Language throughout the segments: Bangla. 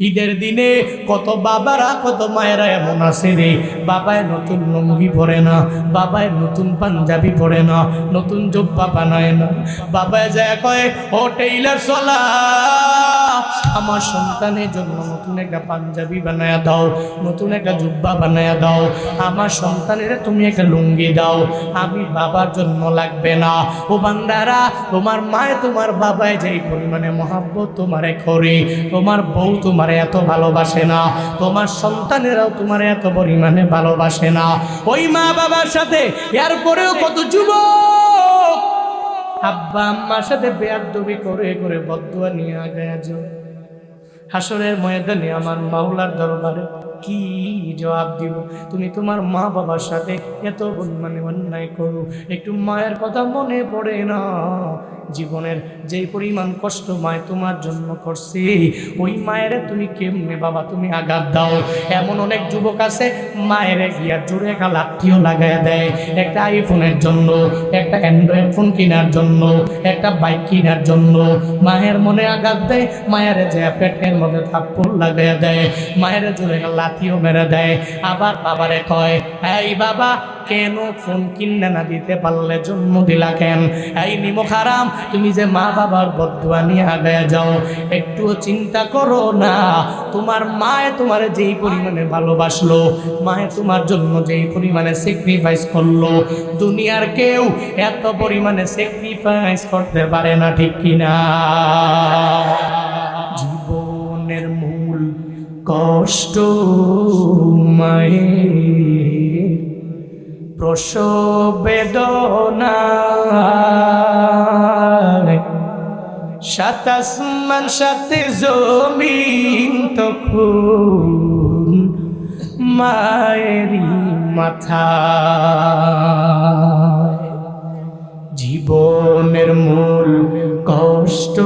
ঈদের দিনে কত বাবারা কত মায়েরা এমন আছে রে, বাবায় নতুন লুঙ্গি পরে না, বাবায় নতুন পাঞ্জাবি পরে না, নতুন জুব্বা বানায় না। বাবায় যায় কয়, ও টেইলার চলা, আমার সন্তানের জন্য নতুন একটা পাঞ্জাবি বানায়া দাও, নতুন একটা জুব্বা বানায়া দাও, আমার সন্তানের তুমি একটা লুঙ্গি দাও, আমি বাবার জন্য লাগবে না। ও বান্দারা, তোমার মায়ে তোমার বাবায় যেই পরিমাণে মহাব্বত তোমারে করে, তোমার বউ তোমারে এত ভালোবাসে না, তোমার সন্তানেরাও তোমারে এত পরিমাণে ভালোবাসে না। ওই মা বাবার সাথে এরপরেও কত যুবক আব্বা আম্মার সাথে বেয়াদবি করে করে বদদুয়া নিয়ে আগে আজ হাসরের ময়দানে আমার মাওলার দরবারে কি জবাব দিব? তুমি তোমার মা বাবার সাথে এত পরিমাণে অন্যায় করো, একটু মায়ের কথা মনে পড়ে না? জীবনের যেই পরিমাণ কষ্ট মায় তোমার জন্য করছে, ওই মায়ের তুমি কেমনে বাবা তুমি আঘাত দাও? এমন অনেক যুবক আছে মায়ের গিয়া জোরে একটা লাঠিও লাগাইয়া দেয়, একটা আইফোনের জন্য, একটা অ্যান্ড্রয়েড ফোন কেনার জন্য, একটা বাইক কেনার জন্য মায়ের মনে আঘাত দেয়, মায়ের যে পেটের মধ্যে থাপ্পড় লাগাইয়া দেয়, মায়ের জোরে লাঠিও মেরে দেয়। আবার বাবারে কয়, এই বাবা কেন ফোন কিনে না দিতে পারলে জন্ম দিলা কেন? এই নিমক হারাম, তুমি যে মা বাবার বদদুয়া নিয়ে আগায় যাও, একটুও চিন্তা করো না? তোমার মায়ে তোমার যেই পরিমাণে ভালোবাসলো, মায়ে তোমার জন্য যেই পরিমাণে স্যাক্রিফাইস করলো, দুনিয়ার কেউ এত পরিমাণে স্যাক্রিফাইস করতে পারে না, ঠিক কিনা? জীবনের মূল কষ্ট মায়ের, প্রসব বেদনা, সাত আসমান সাথে জমিন তখন মায়েরই মাথা। জীবনের মূল কষ্ট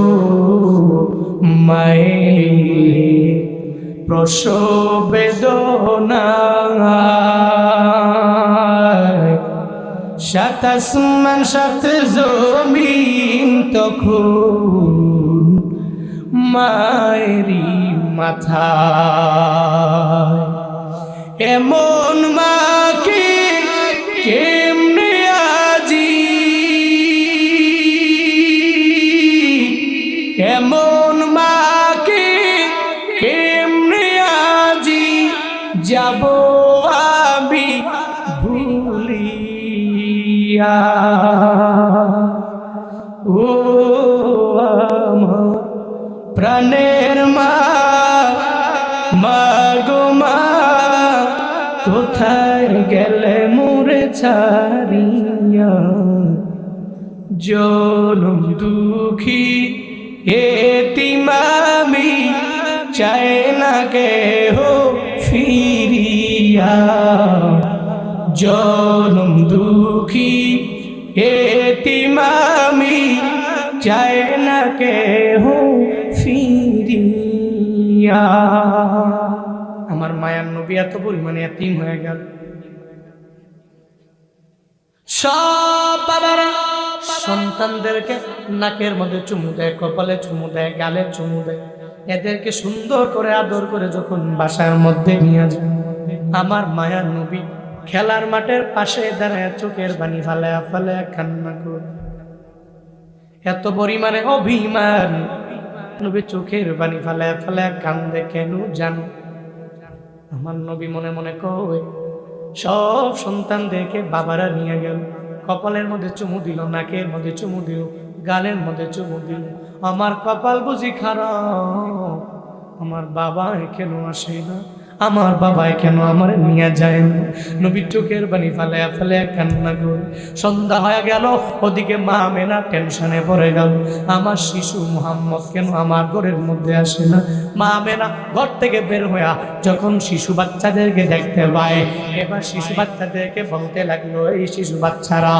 মায়ের, প্রসব বেদনা, সাত আসমান সাত জমিন তখন মায়েরই মাথা। এমন মাকে কেমনে আজি, এমন মাকে কেমনে আজি যাব আমি ভুলিয়া। ও আমার প্রাণের মা, মাগো মা, কোথায় গেলে মোরে ছাড়িয়া? জনম দুঃখী এতিম আমি, চাই না কেহ ফিরিয়া। জনম দুঃখী এতিম আমি, চাই না কেহ ফিরিয়া। আমার মায়ার নবী এত পরিমাণে এতিম হয়ে গেল। সব বাবারা সন্তানদেরকে নাকের মধ্যে চুমু দেয়, কপালে চুমু দেয়, গালে চুমু দেয়, এদেরকে সুন্দর করে আদর করে যখন বাসার মধ্যে নিয়ে যায়, আমার মায়ার নবী খেলার মাঠের পাশে দাঁড়ায় চোখের পানি ফালায়া ফালায়া কান্না করে। এত পরিমাণে অভিমান, নবী চোখের পানি ফালায়া ফালায়া কান্দে কেন জানো? আমার নবী মনে মনে কয়, সব সন্তানদেরকে বাবারা নিয়ে গেল, কপালের মধ্যে চুমু দিল, নাকের মধ্যে চুমু দিল, গালের মধ্যে চুমু দিল, আমার কপাল বুঝি খারাপ, আমার বাবা কেন আসে না, আমার বাবাই কেন আমার নিয়ে যায় না? নবী চোখের পানি ফালায়া ফালায়া কান্না করে। সন্ধ্যা হয়ে গেল, ওদিকে মা আমেনা টেনশনে পড়ে গেল, আমার শিশু মুহাম্মদ কেন আমার ঘরের মধ্যে আসে না? মা আমেনা ঘর থেকে বের হইয়া যখন শিশু বাচ্চাদেরকে দেখতে পায়, এবার শিশু বাচ্চাদেরকে বলতে লাগলো, এই শিশু বাচ্চারা,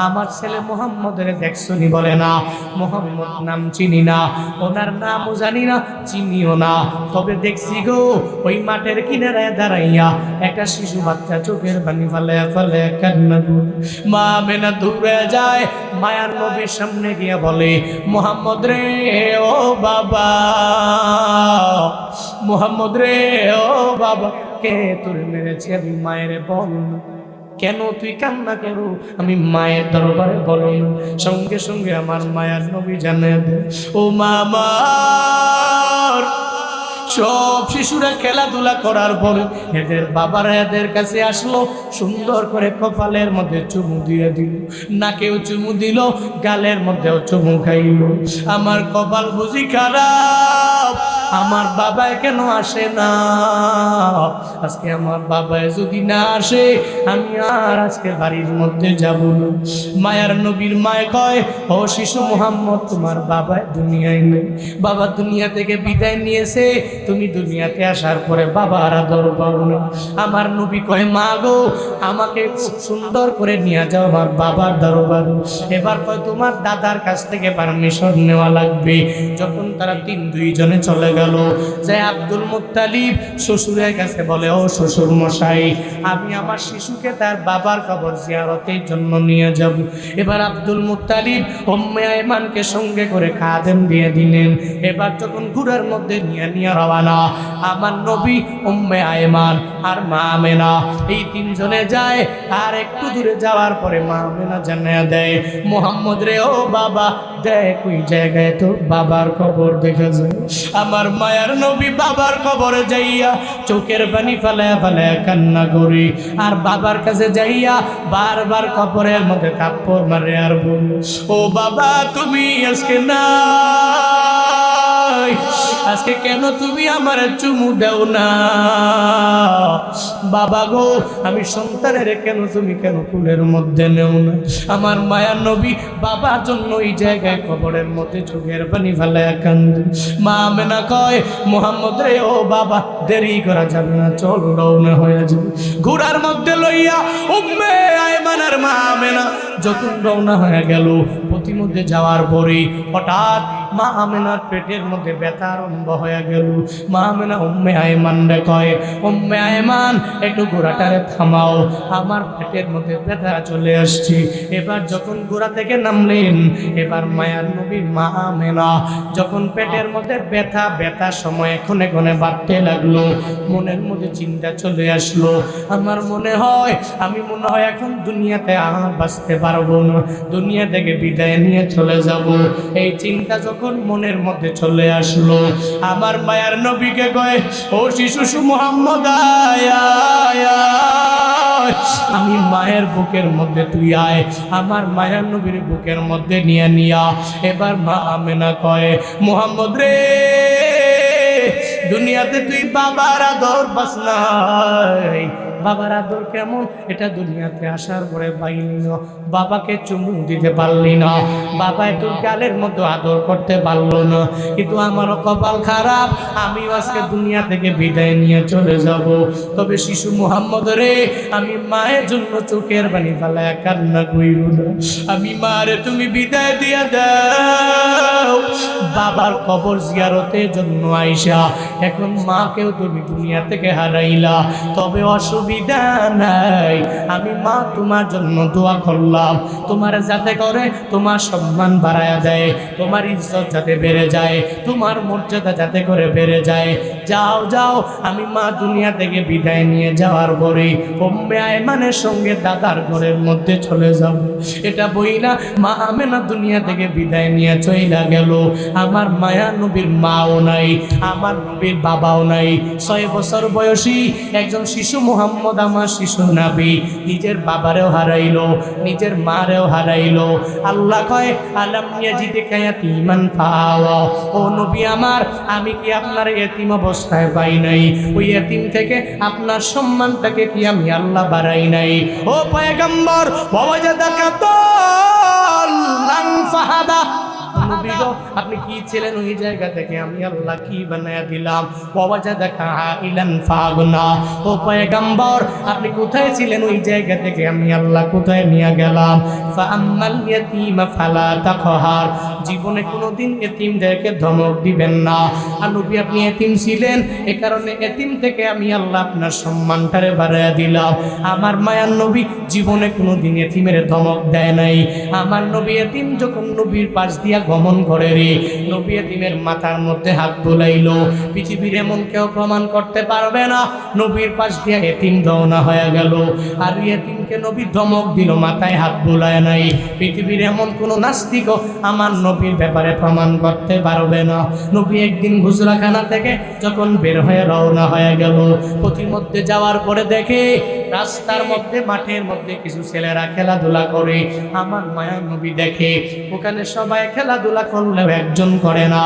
আমার ছেলে মুহাম্মদের দেখছনি? বলে না, মুহাম্মদ নাম চিনি না, ওনার নামও জানি না, চিনিও না, তবে দেখছি গো ওই মাঠের কিনারায় দাঁড়াইয়া একটা শিশু বাচ্চা চোখের পানি ফালায়া ফালায়া কান্না করে। মা আমেনা দৌড়ে যায়, মায়ার নবীর সামনে গিয়ে বলে, মুহাম্মদ রে ও বাবা, মুহাম্মদ রে ও বাবা, কে তোরে মেরেছে? আমি মায়ের বল না। কেন তুই কান্না করো? আমি মায়ের দরবারে বলো না। সঙ্গে সঙ্গে আমার মায়ার নবী জানায় দেয়, ও মামা, সব শিশুরা খেলাধুলা করার পরে এদের বাবারা এদের কাছে আসলো, সুন্দর করে কপালের মধ্যে চুমু দিয়ে দিল, নাকেও চুমু দিল, গালের মধ্যেও চুমু খাইল। আমার কপাল বুঝি খারাপ, আমার বাবায় কেন আসে না? আজকে আমার বাবায় যদি না আসে, আমি আর আজকে বাড়ির মধ্যে যাব না। মায়ার নবীর মায় কয়, ও শিশু মুহাম্মদ, তোমার বাবায় দুনিয়ায় নেই, বাবা দুনিয়া থেকে বিদায় নিয়েছে, তুমি দুনিয়াতে আসার পরে বাবার আদর পাও না। আমার নবী কয়, মা গো, আমাকে খুব সুন্দর করে নিয়ে যাও আমার বাবার দরবারে। এবার কয়, তোমার দাদার কাছ থেকে পারমিশন নেওয়া লাগবে। যখন তারা দুইজনে চলে গেল, যে আব্দুল মুত্তালিব শ্বশুরের কাছে বলে, ও শ্বশুর মশাই, আমি আমার শিশুকে তার বাবার কবর জিয়ারতের জন্য নিয়ে যাব। এবার আব্দুল মুত্তালিব উম্মে আয়মানকে সঙ্গে করে খাদেম দিয়ে দিলেন। এবার যখন ঘোড়ার মধ্যে নিয়ে রওনা, আমার নবী, উম্মে আয়মান আর মা আমেনা, এই তিনজনে যায়। আর একটু দূরে যাওয়ার পরে মা আমেনা জানিয়ে দেয়, মুহাম্মদ রে ও বাবা, দেখ ওই জায়গায় তো বাবার কবর দেখা যায়। আমার মায়ার নবী বাবার কবরে যাইয়া চোখের পানি ফেলায় ফেলায় কান্না করি, আর বাবার কাছে যাইয়া বারবার কবরের মধ্যে কাপড় মারে আর বলি, ও বাবা, তুমি আজকে না, আজকে কেন তুমি আমার চুমু দাও না? বাবা গো, আমি সন্তানের কেন কুলের মধ্যে নেও না? আমার মায়ার নবী বাবার জন্য এই জায়গায় কবরের মধ্যে চোখের পানি ফেলায় কান্দে। মা আমেনা কয়, মুহাম্মদ রে ও বাবা, দেরি করা যাবে না, চল রওনা হয়ে যাবে। ঘোড়ার মধ্যে লইয়া উম্মে আয়মান আর মা আমেনা যখন রওনা হয়ে গেল, প্রতিমধ্যে যাওয়ার পরে হঠাৎ মা আমেনার পেটের মধ্যে ব্যথা আরম্ভ হয়ে গেল। মা আমেনা উম্মে আয়মান রে কয়, উম্মে আয়মান, একটু ঘোড়াটারে থামাও, আমার পেটের মধ্যে ব্যথা চলে আসছে। এবার যখন ঘোড়া থেকে নামলেন, এবার মায়ার নবী মা আমেনা যখন পেটের মধ্যে ব্যথা সময় ক্ষণে ক্ষণে বাড়তে লাগলো, মনের মধ্যে চিন্তা চলে আসলো, আমার মনে হয় এখন দুনিয়াতে আর বাঁচতে পারবো না, দুনিয়া থেকে বিদায় নিয়ে চলে যাব। এই চিন্তা যখন মনের মধ্যে চলে আসলো, আমার মায়ার নবীকে কয়, ও শিশু মুহাম্মদ, আমি মায়ের বুকের মধ্যে তুই আয়, আমার মায়ার নবীর বুকের মধ্যে নিয়া। এবার মা আমেনা কয়, মুহাম্মদ রে, দুনিয়াতে তুই বাবার আদর পাস নাই। বাবার আদর কেমন এটা দুনিয়াতে আসার পরে পাইলি না। বাবাকে চুমু দিতে পারলি না, বাবা তোর গালের মতো আদর করতে পারলো না। কিন্তু আমারও কপাল খারাপ, আমিও আজকে দুনিয়া থেকে বিদায় নিয়ে চলে যাব। তবে শিশু মুহাম্মদ রে, আমি মায়ের জন্য চোখের পানি ফেলায় কান্না কইর না। আমি মারে তুমি বিদায় দিয়া দাও। বাবার কবর জিয়ারতের জন্য আইসা এখন মাকেও তুমি দুনিয়া থেকে হারাইলা, তবে অসুবিধা নাই, আমি মা তোমার জন্য দোয়া করলাম, তোমার যাতে করে তোমার সম্মান বাড়ায়া দেয়, তোমার ইজ্জত যাতে বেড়ে যায়, তোমার মর্যাদা যাতে করে বেড়ে যায়। যাও যাও, আমি মা দুনিয়া থেকে বিদায় নিয়ে যাওয়ার পরে উম্মে আয়মানের সঙ্গে দাদার ঘরের মধ্যে চলে যাব। এটা বই না, মা আমেনা দুনিয়া থেকে বিদায় নিয়ে চইলা গেল। আমার মায়া নবীর মাও নাই, আমার নবীর বাবাও নাই। 6 বছর বয়সী একজন শিশু মুহাম্মদ, আমার শিশু নবী, নিজের বাবারেও হারাইলো, নিজের মারেও হারাইলো। আল্লাহ কয়, আলাম ইয়াজিদকা ইয়াতীমান ফাআওয়া, ও নবী আমার, আমি কি আপনার এতিম অবস্থায় পাই নাই? ওই এতিম থেকে আপনার সম্মানটাকে কি আমি আল্লাহ বাড়াই নাই? ও পয়গম্বর, ওয়াজাদাকা দাল্লান ফাহাদা, নবী গো আপনি কি ছিলেন ওই জায়গা থেকে আমি আল্লাহ কি বানায়া দিলাম। ওয়াজাদাকা আইলান ফাগনা, ও পয়গম্বর আপনি কোথায় ছিলেন ওই জায়গা থেকে আমি আল্লাহ কোথায় নিয়ে গেলাম। ফাআম্মাল ইয়াতীমা ফালা তাকহার, জীবনে কোনোদিন এতিমদেরকে ধমক দিবেন না। আর নবী আপনি এতিম ছিলেন, এ কারণে এতিম থেকে আমি আল্লাহ আপনার সম্মানটারে বাড়াইয়া দিলাম। আমার মায়ার নবী জীবনে কোনোদিন এতিমের ধমক দেয় নাই। আমার নবী এতিম যখন নবীর পাশ দিয়া গমন করে রে, নবী এতিমের মাথার মধ্যে হাত বুলাইল। পৃথিবীর এমন কেউ প্রমাণ করতে পারবে না নবীর পাশ দিয়া এতিম রওনা হয়ে গেল আর এতিমকে নবী ধমক দিল, মাথায় হাত বুলায় নাই। পৃথিবীর এমন কোন নাস্তিক আমার নবীর ব্যাপারে প্রমাণ করতে পারবে না। নবী একদিন গুজরাখানা থেকে যখন বের হয়ে রওনা হয়ে গেল, পথিমধ্যে যাওয়ার পরে দেখে রাস্তার মধ্যে মাঠের মধ্যে কিছু ছেলেরা খেলাধুলা করে। আমার মায়ার নবী দেখে ওখানে সবাই খেলাধুলা করলেও একজন করে না,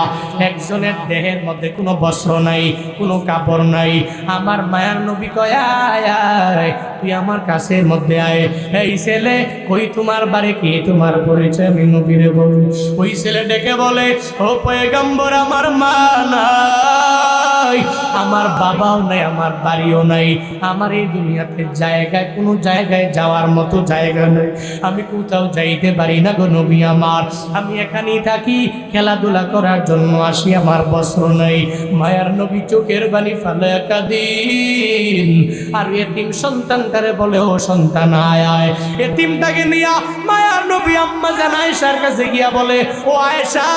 একজনের দেহের মধ্যে কোনো বস্ত্র নাই, কোনো কাপড় নাই। আমার মায়ার নবী কয় আয় আয় তুই আমার কাছের মধ্যে আয়। এই ছেলে কই তোমার বাড়ি কি, তোমার পরিচয় আমি নবীরে বলি। ওই ছেলে ডেকে বলে ও পয়গম্বর আমার মা নাই, আমার বাবাও নাই, আমার বাড়িও নাই, আমার এই দুনিয়াতে জায়গায় কোনো জায়গায় যাওয়ার মতো জায়গা নেই, আমি কোথাও যাইতে পারি না গো নবী আমার, আমি এখানেই থাকি, খেলাধুলা করার জন্য আসি, আমার বস্ত্র নাই। মায়ার নবী চোখের বাণী ফেলে কাঁদিন আর এতিম সন্তানটারে বলে ও সন্তান আয় আয়। এতিমটাকে নিয়া মায়ার নবী আম্মা জান আয়েশার কাছে গিয়া বলে ও আয়েশা,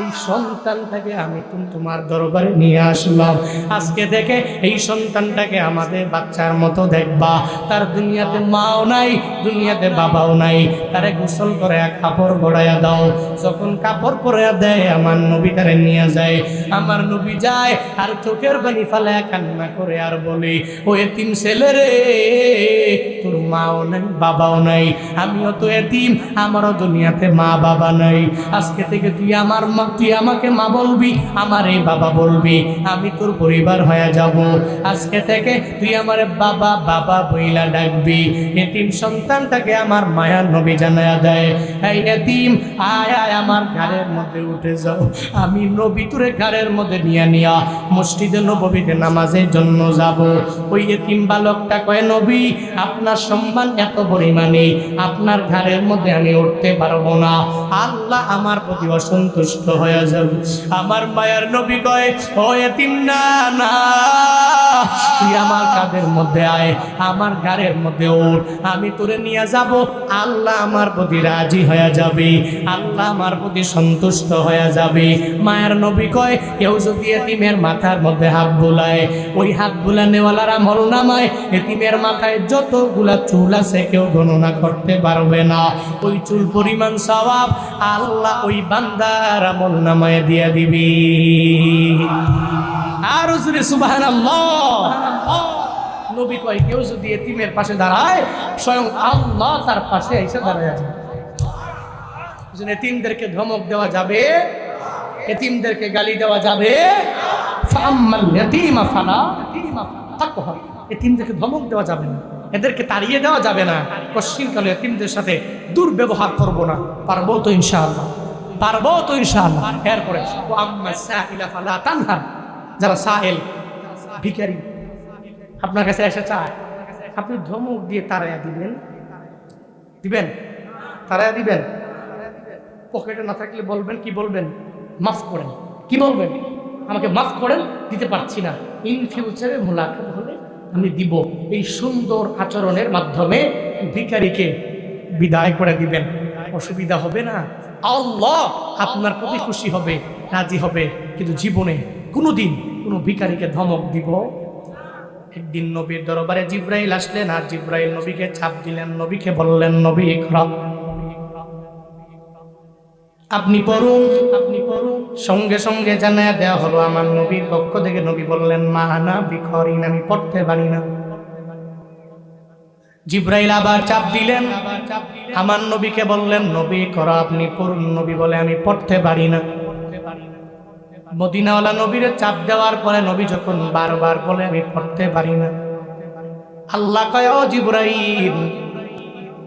এই সন্তানটাকে আমি তোমার দরবারে নিয়ে আসলাম, আজকে থেকে এই সন্তানটাকে আমাদের বাচ্চার মতো দেখবা। তার দুনিয়াতে মাও নাই, দুনিয়াতে বাবাও নাই, তারে গোসল করে কাপড় গড়াইয়া দাও। যখন কাপড় পরাইয়া দেয় আমার নবী তারে নিয়ে যায়। আমার নবী যায় আর চোখের পানি ফালায় কান্না করে আর বলে ও এতিম ছেলে রে, তোর মাও নাই, বাবাও নাই, আমিও তো এতিম, আমারও দুনিয়াতে মা বাবা নাই। আজকে থেকে তুই আমার মা, তুই আমাকে মা বলবি, আমার এই বাবা বলবি, আমি তোর পরিবার হয়ে যাব। আজকে থেকে তুই আমার বাবা বাবা বইলা ডাকবি। এতিম সন্তানটাকে আমার মায়ার নবী জানায়া দেয়, এই এতিম আয় আয় আমার ঘরের মধ্যে উঠে যাও, আমি নবী তোরে ঘরের মধ্যে নিয়া মসজিদে নববীতে নামাজের জন্য যাব। ওই এতিম বালকটা কয় নবী আপনার সম্মান এত পরিমাণে, আপনার ঘরের মধ্যে আমি উঠতে পারবো না, আল্লাহ আমার প্রতি অসন্তুষ্ট হয়ে যাবে। আমার মায়ার নবী কয় ও এতিম না না, তুই আমার কাঁধের মধ্যে আয়, আমার ঘরের মধ্যে ওঠ, আমি তোরে নিয়ে যাব, আল্লাহ আমার প্রতি রাজি হয়ে যাবে, আল্লাহ আমার প্রতি সন্তুষ্ট হয়ে যাবে। মায়ের নবী কয় কেউ যদি এতিমের মাথার মধ্যে হাত বুলায়, ওই হাত বুলানেওয়ালার আমল নামায় এতিমের মাথায় যতগুলা চুল আছে কেউ গণনা করতে পারবে না, ওই চুল পরিমাণ সওয়াব আল্লাহ ওই বান্দার আমল নামায় দিয়ে দিবি। আর জোরে সুবহানাল্লাহ। নবী কয় কেউ যদি এতিমের পাশে দাঁড়ায় স্বয়ং আল্লাহ তার পাশে এসে দাঁড়ায় আছে। এতিমদেরকে ধমক দেওয়া যাবে, এতিমদেরকে গালি দেওয়া যাবে, এতিমদেরকে ধমক দেওয়া যাবে না, এদেরকে তাড়িয়ে দেওয়া যাবে না, কশিনকালে এতিমদের সাথে দুর্ব্যবহার করব না। পারবো তো ইনশাআল্লাহ, পারবো তো ইনশাআল্লাহ। এরপরে যারা সাহেল ভিখারি আপনার কাছে এসে চায়, আপনি ধমক দিয়ে তাড়াইয়া দিবেন, দিবেন তাড়াইয়া দিবেন, পকেটে না থাকলে বলবেন কি বলবেন, মাফ করেন, কি বলবেন, আমাকে মাফ করেন, দিতে পারছি না, ইন ফিউচারে মোলাকাত হলে আমি দিব। এই সুন্দর আচরণের মাধ্যমে ভিখারিকে বিদায় করে দিবেন, অসুবিধা হবে না, আল্লাহ আপনার প্রতি খুশি হবে, রাজি হবে। কিন্তু জীবনে কোনোদিন কোনো ভিখারিকে ধমক দিব। একদিন নবীর দরবারে জিব্রাইল আসলেন আর জিব্রাইল নবীকে চাপ দিলেন, নবীকে বললেন নবী ইকরা, আপনি পড়ুন, আপনি পড়ুন। সঙ্গে সঙ্গে জানায়া দেওয়া হলো আমার নবীর পক্ষ থেকে। নবী বললেন মা আনা বিকরিন, আমি পড়তে পারি না। জিব্রাইল আবার চাপ দিলেন, আমার নবীকে বললেন নবী করো, আপনি পড়ুন। নবী বলে আমি পড়তে পারি না। মদিনাওয়ালা নবীরে চাপ দেওয়ার পরে নবী যখন বারবার বলে আমি পড়তে পারি না, আল্লাহ কয় ও জিব্রাইল,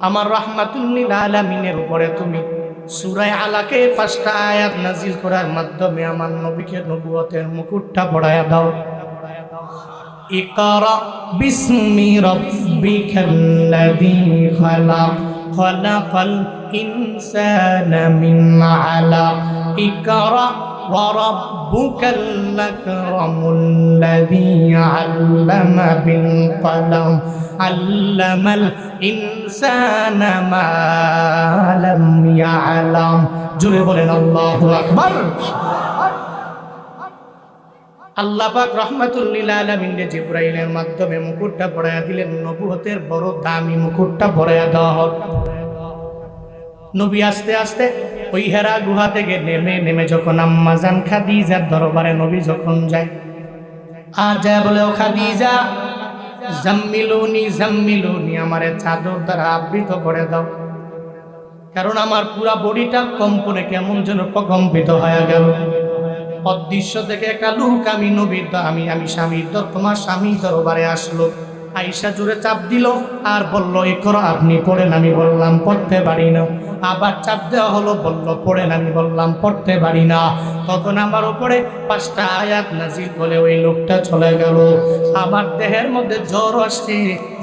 আমার রাহমাতুল লিল আলামিনের উপরে তুমি সূরা আলাকে 5টা আয়াত নাজিল করার মাধ্যমে আমার নবীকে নবুয়তের মুকুটটা পরায়া দাও। ইকরা বিসমি রাব্বিকাল্লাযী খালাক খালাকাল ইনসানা মিন আলাক ইকরা ওয়া রাব্বুকাল আকরামুল লাযী আল্লামা বিল কলম আল্লামাল ইনসানা মা লাম ইয়ালাম। জোরে বলেন আল্লাহু আকবার। আল্লাহ পাক রহমাতুল লিল আলামিন জিবরাইলের মাধ্যমে মুকুটটা পরায়া দিলেন। নবুয়তের বড় দামি মুকুটটা পরায়া দেওয়া হল। নবী আস্তে আস্তে ওই হেরা গুহা থেকে নেমে যখন আম্মা জান খাদিজার দরবারে নবী যখন যায়, আর যায় বলে, ও খাদিজা, জাম্মিলুনি জাম্মিলুনি, আমারে চাদর দ্বারা আবৃত করে দাও, কারণ আমার পুরা বডিটা কম্পনে কেমন যেন প্রকম্পিত হয়ে গেল। অদৃশ্য থেকে একটা লোক আমি নবীর আমি স্বামীর তোমার স্বামী দরবারে আসলো। আয়েশা জোরে চাপ দিল আর বলল, ইকরা, আপনি পড়েন। আমি বললাম পড়তে পারি না। আবার চাপ দেওয়া হলো, বলল পড়েন। আমি বললাম পড়তে পারি না। তখন আমার উপরে 5টা আয়াত নাজিল বলে ওই লোকটা চলে গেল। আমার দেহের মধ্যে জ্বর আসছে।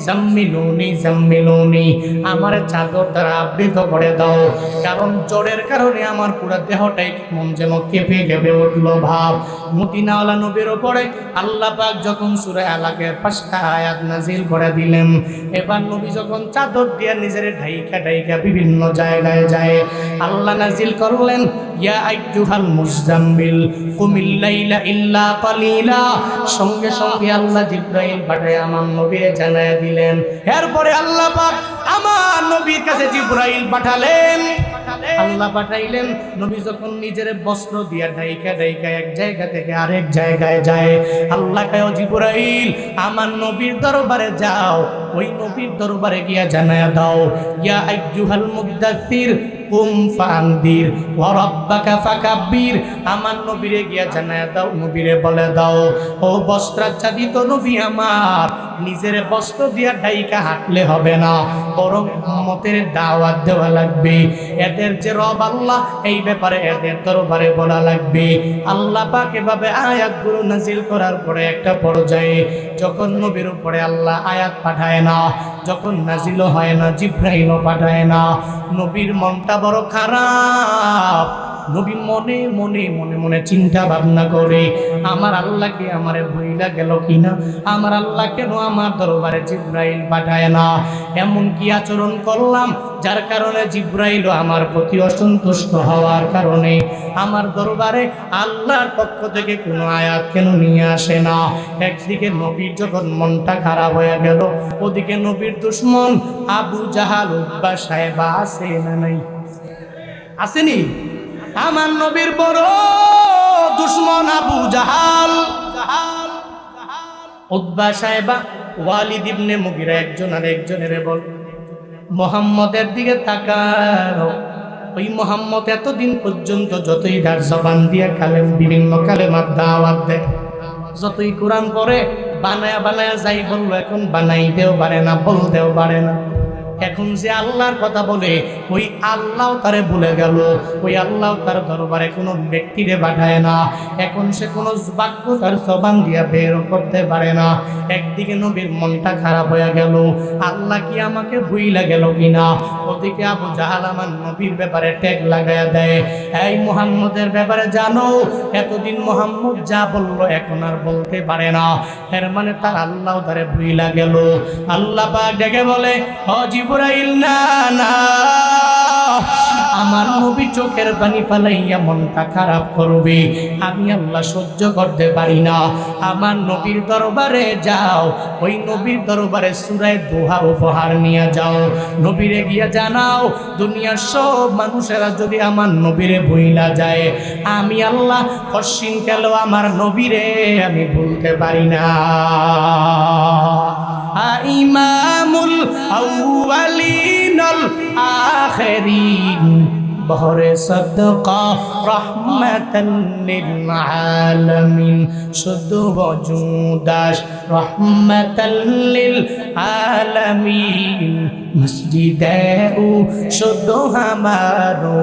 জাম্মিলুনি জাম্মিলুনি, আমার চাদর দ্বারা আবৃত করে দাও, কারণ জ্বরের কারণে আমার পুরো দেহটাই কেমন যেন কেঁপে কেঁপে উঠলো ভাব। মদিনাওয়ালা নবীর উপরে আল্লাহ পাক যখন সূরা আলাকের 5টা আয়াত নাজিল করে দিলেন, এবার নবী যখন চাদর দিয়ে নিজের ঢাইকা বিভিন্ন জায়গায় যায়, আল্লাহ নাজিল করলেন, ইয়া আইয়ুহাল মুজাম্মিল কুমিল লাইলা ইল্লা কালিলা। সঙ্গে সঙ্গে আল্লাহ জিবরাইল পাঠায় আমার নবীরে জানায়া দিলেন। এরপরে আল্লাহ পাক আমার নবীর কাছে জিবরাইল পাঠালেন। আল্লাহ পাঠাইলেন। নবী যখন নিজের বস্ত্র দিয়া ঢাইকা এক জায়গা থেকে আরেক জায়গায় যায়, আল্লাহ কয়, জিবরাইল, আমার নবীর দরবারে যাও, ওই নবীর দরবারে গিয়া জানায়া দাও, ইয়া আইয়ুহাল মুদাথ্থির কুম ফানদির ওয়া রাব্বাকা ফাকাব্বির। আমার নবীরে গিয়া জানায়া দাও, নবীরে বলে দাও, ও বস্ত্রাচ্ছাদিত নবী আমার, নিজের বস্ত্র দিয়া ঢাইকা হাঁটলে হবে না, বরং উম্মতের দাওয়াত দেওয়া লাগবে। এদের যে রব আল্লাহ, এই ব্যাপারে এদের দরবারে বলা লাগবে। আল্লাহ পাক এভাবে আয়াতগুলো নাজিল করার পরে একটা পর্যায়ে যখন নবীর উপরে আল্লাহ আয়াত পাঠায় না, যখন নাজিল হয় না, জিবরাইলও পাঠায় না, নবীর মনটা বড় খারাপ। নবী মনে মনে মনে মনে চিন্তা ভাবনা করে, আমার আল্লাহকে আমারে ভুইলা গেল কিনা, আমার আল্লাহ কেন আমার দরবারে জিবরাইল পাঠায় না, এমন কি আচরণ করলাম যার কারণে জিবরাইল আমার প্রতি অসন্তুষ্ট হওয়ার কারণে আমার দরবারে আল্লাহর পক্ষ থেকে কোনো আয়াত কেন নিয়ে আসে না। একদিকে নবীর যখন মনটা খারাপ হয়ে গেল, ওদিকে নবীর দুশ্মন আবু জাহাল উতবা সাহেবা আছে না নাই? আসেনি? আমার নবীর বড় দুশ্মন আবু জাহাল, উতবা সাহেবা, ওয়ালিদ ইবনে মুগিরা, একজন আর একজনের বল, মুহাম্মদের দিকে তাকাও। ওই মুহাম্মদ এতদিন পর্যন্ত যতই তার জবান দিয়ে বিভিন্ন কালেমার দাওয়াত দেয়, যতই কোরআন পড়ে, বানায়া যাই বললো, এখন বানাইতেও পারে না, বলতেও পারে না। এখন যে আল্লাহর কথা বলে, ওই আল্লাহ তারে ভুলে গেল, ওই আল্লাহ তার দরবারে কোনো ব্যক্তিরে পাঠায় না। এখন সে কোনো বাক্য তার জবান দিয়া বের করতে পারে না। একদিকে নবীর মনটা খারাপ হয়ে গেল, আল্লাহ কি আমাকে ভুইলা গেল কিনা। ওদিকে আবু জাহাল আমার নবীর ব্যাপারে ট্যাগ লাগায়া দেয়, এই মুহাম্মদের ব্যাপারে জানো, এতদিন মুহাম্মদ যা বললো এখন আর বলতে পারে না, এর মানে তার আল্লাহ তারে ভুইলা গেল। আল্লাহ পাক ডেকে বলে, ও জিবরাইল, না না, আমার নবী চোখের পানি ফালাইয়া মনটা খারাপ করবে, আমি আল্লাহ সহ্য করতে পারি না। আমার নবীর দরবারে যাও, ওই নবীর দরবারে সূরা দোহা উপহার নিয়ে যাও, নবীরে গিয়া জানাও, দুনিয়ার সব মানুষেরা যদি আমার নবীরে ভুইলা যায়, আমি আল্লাহ কশিন কেন আমার নবীরে আমি ভুলতে পারি না। ইমামুল আউয়ালিন আল আখিরিন, বহরে সদকা রহমাতাল লিল আলামিন, শুধু বজুদাস রহমাতাল লিল আলামিন, মসজিদে ও শুধু আমারো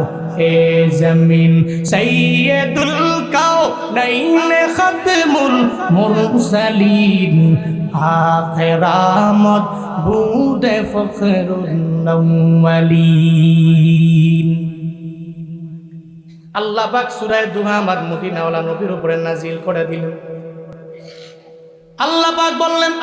এ জমিন সৈয়দুল কাউনাইন খাতমুল মুরসালিন আখিরামত বুদে ফখরুল আউয়ালিন। আল্লাহ পাক সূরা দুহা আমার মদিনাওয়ালা নবীর উপরে নাজিল করে দিলেন। আল্লাহ পাক বললেন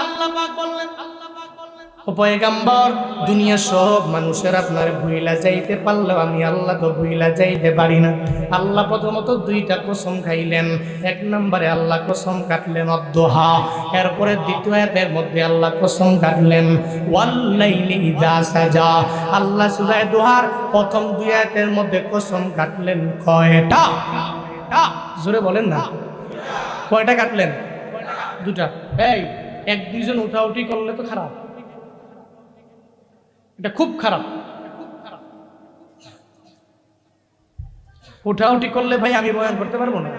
ও পয়গম্বর, দুনিয়া সব মানুষের আপনার ভুইলা যাইতে পারলেও আমি আল্লাহ তো ভুইলা যাইতে পারি না। আল্লাহ প্রথমত দুইটা কসম খাইলেন। এক নম্বরে আল্লাহ কসম কাটলেন অদ্দোহা, এরপরে দ্বিতীয় আয়াতের মধ্যে আল্লাহ কসম কাটলেন ওয়াল্লাইলি ইযা সাজা। আল্লাহ সূরা দুহার প্রথম দুই আয়াতের মধ্যে কসম কাটলেন কয়টা? জোরে বলেন না, কয়টা কাটলেন? দুটা। এই এক দুইজন উঠাউঠি করলে তো খারাপ, এটা খুব খারাপ। উঠাউঠি করলে ভাই আমি বয়ান করতে পারবো না।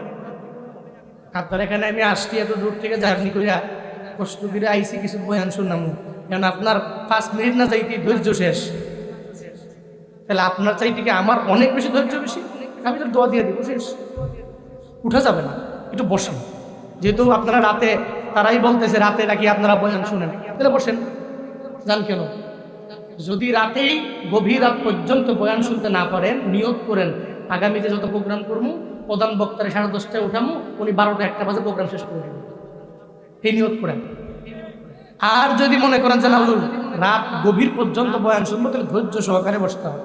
আপনার এখানে আমি আসছি এত দূর থেকে জার্নি করিয়া কষ্ট করে আইসি কিছু বয়ান শুনলাম, কারণ আপনার 5 মিনিট না যাইতে ধৈর্য শেষ। তাহলে আপনার চাই থেকে আমার অনেক বেশি ধৈর্য বেশি, আমি তো দোয়া দিয়ে দিব শেষ। উঠা যাবে না, একটু বসেন। যেহেতু আপনারা রাতে, তারাই বলতেছে রাতে নাকি আপনারা বয়ান শুনেন, তাহলে বসেন। জান কেন? যদি রাতেই গভীর রাত পর্যন্ত বয়ান শুনতে না পারেন, নিয়োগ করেন আগামীতে যত প্রোগ্রাম করবো প্রধান বক্তারে 10:30টায় উঠামো, উনি 12টা-1টা বাজে প্রোগ্রাম শেষ করে দেবেন, এই নিয়োগ করেন। আর যদি মনে করেন যে না রাত গভীর পর্যন্ত বয়ান শুনবো, তাহলে ধৈর্য সহকারে বসতে হবে।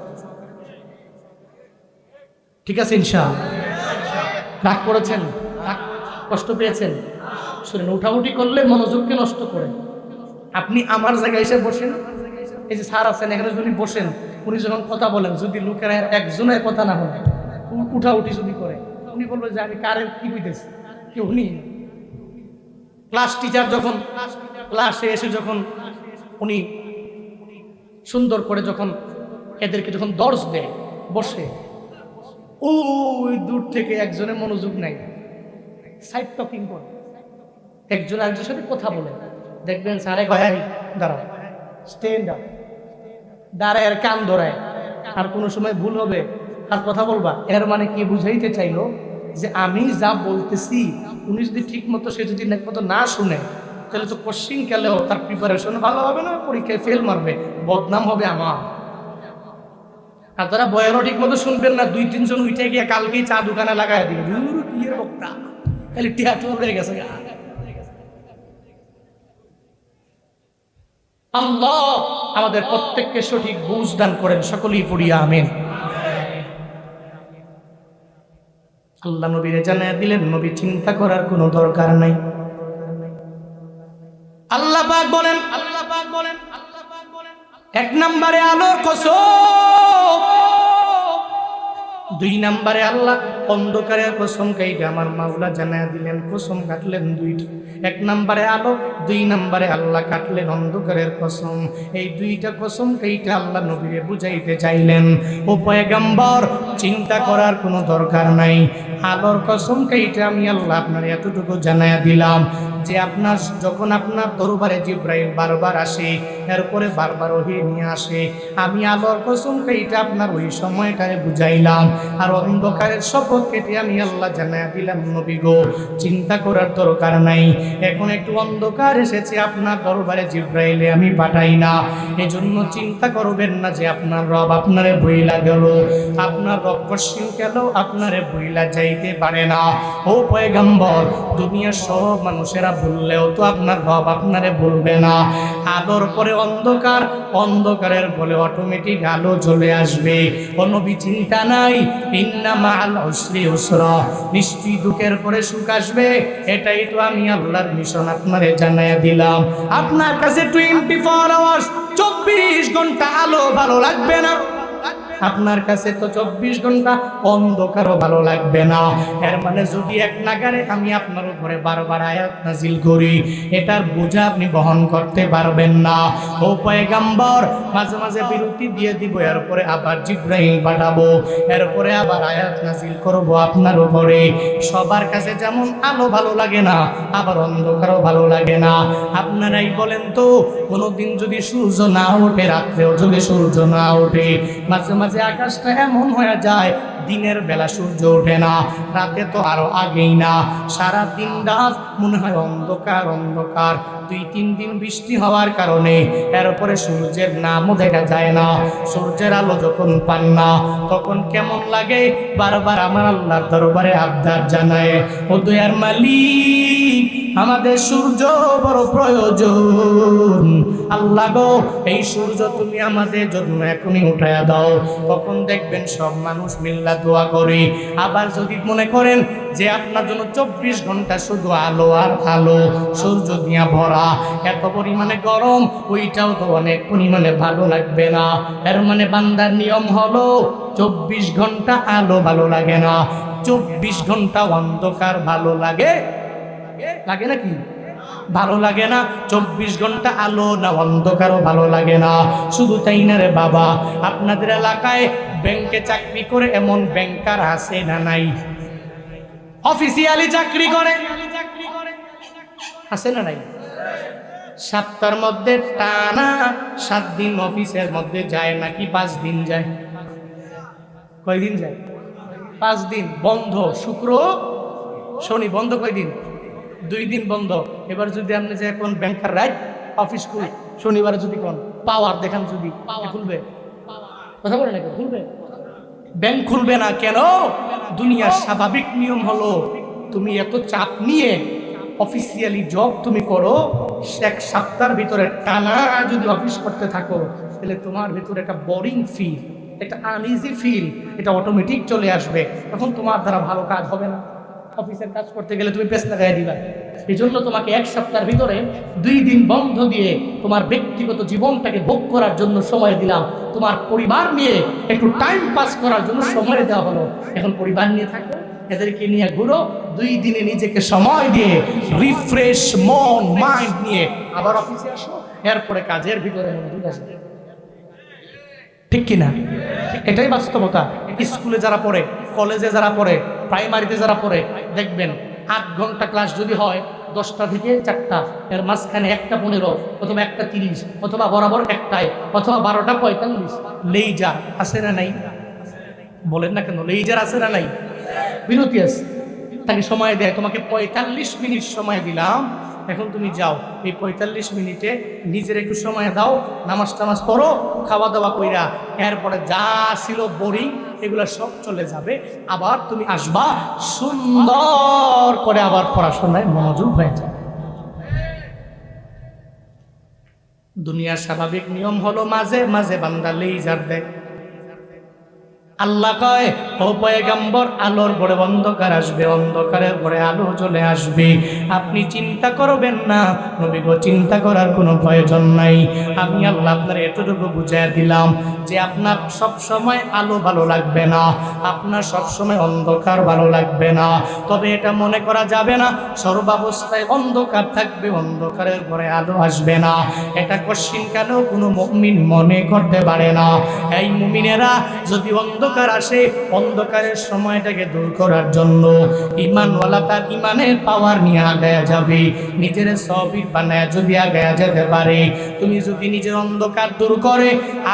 ঠিক আছে ইনশাআল্লাহ? রাগ করেছেন, কষ্ট পেয়েছেন, শুনেন। উঠাউঠি করলে মনোযোগকে নষ্ট করেন। আপনি আমার জায়গায় এসে বসেন, এই যে স্যার আছেন এখানে যদি বসেন, উনি যখন কথা বলেন, যদি লোকেরা একজনের কথা না হয়, উঠাউঠি যদি করে, উনি বলবে যে আমি কারে কি কইতেছি, কি উনি। ক্লাস টিচার যখন ক্লাসে এসে যখন উনি সুন্দর করে যখন এদেরকে যখন দর্শ দেয়, বসে ওই দূর থেকে একজনের মনোযোগ নাই, সাইড টকিং করে, একজন আরেকজনের সাথে কথা বলে, দেখবেন স্যারে কয় দাঁড়াও, স্ট্যান্ড আপ, দাঁড়ায় আর কান ধরায়। আর কোনো সময় ভুল হবে আর কথা বলবা, এর মানে কি বুঝাইতে চাইলো যে আমি যা বলতেছি উনি যদি ঠিক মতো, সে যদি একমতো না শুনে, তাহলে তো কোশ্চিন কালেও তার প্রিপারেশন ভালো হবে না, পরীক্ষায় ফেল মারবে, বদনাম হবে আমার। আর তারা বয়ানও ঠিক মতো শুনবেন না, 2-3 জন উঠে গিয়ে কালকেই চা দোকানে লাগাই দিবে, বিয়ের বক্তা খালি টিয়াটুর হয়ে গেছে। আল্লাহ আমাদের প্রত্যেককে সঠিক বুঝ দান করেন, সকলেই পড়িয়া আমিন। আল্লাহ নবীরে জানায়া দিলেন, নবী চিন্তা করার কোনো দরকার নাই। আল্লাহ পাক বলেন 1 নম্বরে আলোর কসম, 2 নম্বরে আল্লাহ অন্ধকারের কসম কাইটা আমার মাওলা জানায়া দিলেন, কসম কাটলেন 2টা। 1 নম্বরে আলো, 2 নম্বরে আল্লাহ কাটলেন অন্ধকারের কসম। এই 2টা কসম কাইটা আল্লাহ নবীরে বুঝাইতে চাইলেন, ও পয়গম্বর চিন্তা করার কোনো দরকার নাই। আলোর কসম কাইটা আমি আল্লাহ আপনার এতটুকু জানায়া দিলাম যে আপনার যখন আপনার দরবারে জিব্রাইল বারবার আসে, এরপরে বারবার ওহী নিয়ে আসে, আমি আলোর কসম কাইটা আপনার ওই সময়টায় বুঝাইলাম। আর অন্ধকারের শপথ কেটে আমি আল্লাহ জানায়া দিলাম, নবী গো চিন্তা করার দরকার নাই। এখন একটু অন্ধকার এসেছে, আপনার দরবারে জিব্রাইলে আমি পাঠাই না, এজন্য চিন্তা করবেন না যে আপনার রব আপনারে বইলা গেল। আপনার রব কশিন গেল, আপনারে বইলা যাইতে পারে না। ও পয়গম্বর, দুনিয়ার সব মানুষেরা ভুললেও তো আপনার রব আপনারে ভুলবে না। আলোর পরে অন্ধকার, অন্ধকারের পরে অটোমেটিক আলো চলে আসবে। ও নবী চিন্তা নাই, ইন্না মাআল উসরি ইউসরা, নিশ্চয়ই দুঃখের পরে সুখ আসবে। এটাই তো আমি আল্লাহর মিশন আপনারে জানায়া দিলাম। আপনার কাছে 24 আওয়ার্স 24 ঘন্টা আলো ভালো লাগবে না, আপনার কাছে তো 24 ঘন্টা অন্ধকারও ভালো লাগবে না। এর মানে যদি এক নাগারে আমি আপনার উপরে বারবার আয়াত নাজিল করি, এটার বোঝা আপনি বহন করতে পারবেন না। ও পয়গম্বর, মাঝে মাঝে বিরতি দিয়ে দিব, এরপরে আবার জিব্রাইল পাঠাবো, এরপরে আবার আয়াত নাজিল করব আপনার উপরে। সবার কাছে যেমন আলো ভালো লাগে না, আবার অন্ধকারও ভালো লাগে না। আপনারাই বলেন তো, কোনোদিন যদি সূর্য না ওঠে, রাত্রেও যদি সূর্য না ওঠে, মাঝে মাঝে আকাশটা এমন হয়ে যায় দিনের বেলা সূর্য ওঠে না, রাতে তো আরো আগেই না, সারা দিন রাত মনে হয় অন্ধকার অন্ধকার। 2-3 দিন বৃষ্টি হওয়ার কারণে এরপরে সূর্যের নামও দেখা যায় না। সূর্যের আলো যখন পান না তখন কেমন লাগে, বারবার আমার আল্লাহর দরবারে আবদার জানায়, ও দয়ার মালিক আমাদের সূর্য বড় প্রয়োজন, আল্লাহ গো এই সূর্য তুমি আমাদের জন্য এখনই উঠায়া দাও। তখন দেখবেন সব মানুষ মিল্লা দোয়া করে। আবার যদি মনে করেন যে আপনার জন্য 24 ঘন্টা শুধু আলো আর আলো, সূর্য দিয়া ভরা, এত পরিমাণে গরম, ওইটাও তো অনেক পরিমাণে ভালো লাগবে না। এর মানে বান্দার নিয়ম হলো 24 ঘন্টা আলো ভালো লাগে না, 24 ঘন্টা অন্ধকার ভালো লাগে। লাগে নাকি? ভালো লাগে না। 24 ঘন্টা আলো না অন্ধকারও ভালো লাগে না। শুধু তাই না রে বাবা, আপনাদের এলাকায় ব্যাংকে চাকরি করে এমন ব্যাংকার আছে না নাই? অফিসিয়ালি চাকরি করে আছে না নাই? সপ্তাহের মধ্যে টানা 7 দিন অফিসের মধ্যে যায় নাকি 5 দিন যায়? কয়দিন যায়? 5 দিন। বন্ধ শুক্র শনি বন্ধ। কয়দিন? 2 দিন বন্ধ। এবার যদি আপনি যে এখন ব্যাংকার রাইট অফিস খুলে শনিবারে যদি কোন পাওয়ার দেখান, যদি খুলবে? কথা বলে নাকি খুলবে? ব্যাংক খুলবে না কেন? দুনিয়ার স্বাভাবিক নিয়ম হলো তুমি এত চাপ নিয়ে অফিসিয়ালি জব তুমি করো, 1 সপ্তাহের ভিতরে টানা যদি অফিস করতে থাকো, তাহলে তোমার ভিতরে একটা বোরিং ফিল, একটা আনইজি ফিল, এটা অটোমেটিক চলে আসবে। তখন তোমার দ্বারা ভালো কাজ হবে না। অফিসের কাজ করতে গেলে তুমি পেছ লাগাই দিবা। এই জন্য তোমাকে 1 সপ্তাহের ভিতরে 2 দিন বন্ধ দিয়ে তোমার ব্যক্তিগত জীবনটাকে ভোগ করার জন্য সময় দিলাম। তোমার পরিবার নিয়ে একটু টাইম পাস করার জন্য সময় দেওয়া হলো। এখন পরিবার নিয়ে থাকো, এদেরকে নিয়ে ঘুরো, 2 দিনে নিজেকে সময় দিয়ে রিফ্রেশ মন মাইন্ড নিয়ে আবার অফিসে আসো, এরপরে কাজের ভিতরে মনোযোগ আসবে। ঠিক কিনা? এটাই বাস্তবতা। স্কুলে যারা পড়ে, কলেজে যারা পড়ে, প্রাইমারিতে যারা পড়ে, দেখবেন 8 ঘন্টা ক্লাস যদি হয় 10টা থেকে 4টা, এর মাঝখানে 1:15 অথবা 1:30 অথবা বরাবর 1টায় অথবা 12:45 লেইজার আছে না নাই? বলেন না কেন? লেইজার আছে না নাই? বিরতি আছে। তাকে সময় দেয়, তোমাকে 45 মিনিট সময় দিলাম, এখন তুমি যাও, এই 45 মিনিটে নিজের একটু সময় দাও, নামাজ টামাজ পড়ো, খাওয়া দাওয়া কইরা, এরপরে যা ছিল বোরিং এগুলো সব চলে যাবে। আবার তুমি আসবা, সুন্দর করে আবার পড়াশোনায় মনোযোগ হয়ে যাবে। দুনিয়ার স্বাভাবিক নিয়ম হলো মাঝে মাঝে বান্দা লেইজার দেয়। আল্লাহ কয়, ও পয়গম্বর, আলোর পরে অন্ধকার আসবে, অন্ধকারের পরে আলো চলে আসবে, আপনি চিন্তা করবেন না। নবী গো, চিন্তা করার কোনো প্রয়োজন নাই। আমি আল্লাহ আপনার এতটুকু বুঝিয়ে দিলাম যে আপনার সব সময় আলো ভালো লাগবে না, আপনার সব সময় অন্ধকার ভালো লাগবে না। তবে এটা মনে করা যাবে না সর্বাবস্থায় অন্ধকার থাকবে, অন্ধকারের পরে আলো আসবে না। এটা কশ্চিনকালেও কোনো মুমিন মনে করতে পারে না। এই মুমিনেরা যদি অন্ধকার আসে, অন্ধকারের সময়টাকে দূর করার জন্য ঈমানওয়ালা তার ঈমানের পাওয়ার নিয়ে আগায়া যাবে, নিজের সবির বানায় যদি আগায়া যেতে পারে। তুমি যদি নিজের অন্ধকার দূর করে